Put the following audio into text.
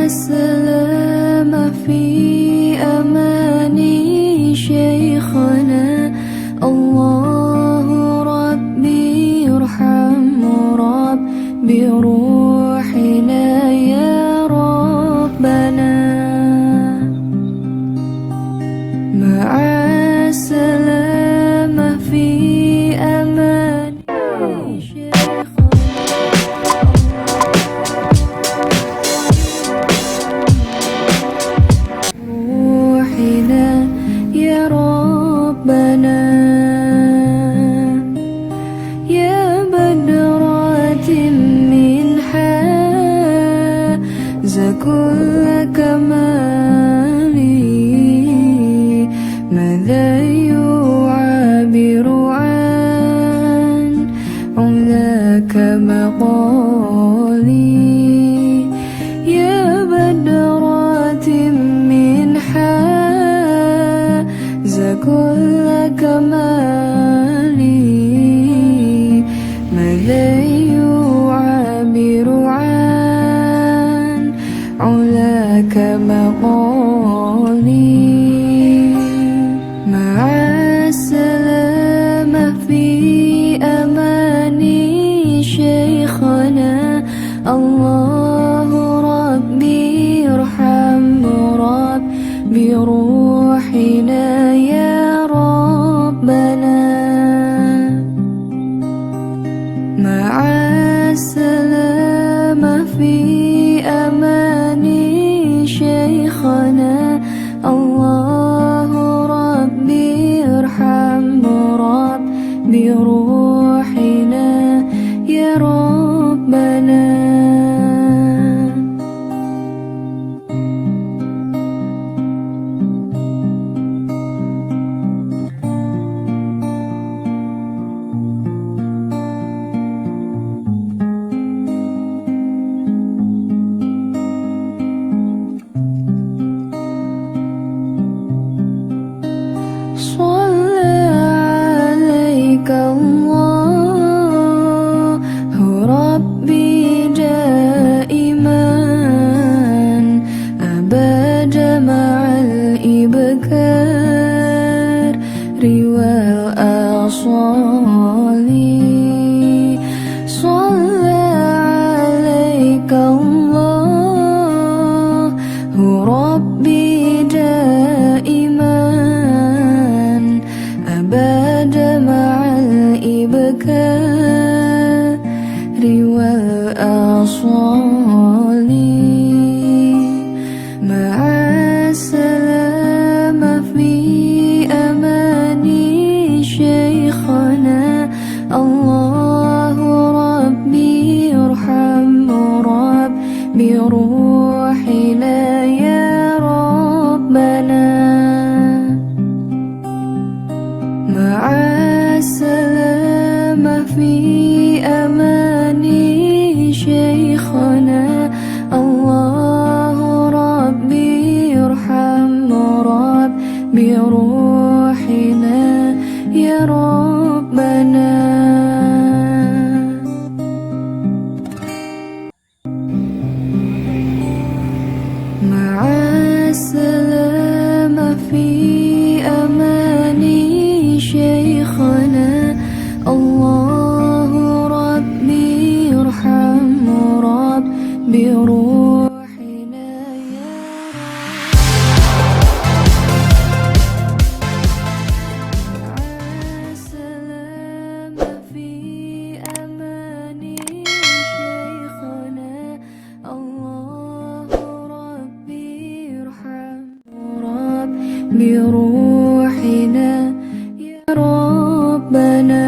السلامة في أماني شيخنا. الله ربي ارحم رب بروحنا يا ربنا. مع السلامة في أماني شيخنا. روحنا يا ربنا. يا بدرات منها كل كمالي، ماذا يعبر عن علاك مقالي. يا بدرات منها كل كمالي، ماذا يعبر عن علاك مقالي. مع السلامة في أماني شيخنا. الله ربي ارحم رب بروحنا يا ربنا. مع السلامة في أماني شيخنا. الله ربي ارحم رب بروحنا يا ربنا. صلى عليك الله ربي دائما أبد مع الإبكار والآصال. صلى عليك الله ربي دائما أبد مع الإبكار والآصال. مع السلامة في أماني شيخنا. الله ربي ارحم رب بروحنا يا ربنا. مع السلامة في أماني شيخنا. الله ربي ارحم رب بروحنا يا ربنا. مع السلامة في أماني شيخنا. الله ربي ارحم رب بروحنا يا مع السلامة في أماني شيخنا. الله ربي ارحم رب بروحنا يا ربنا.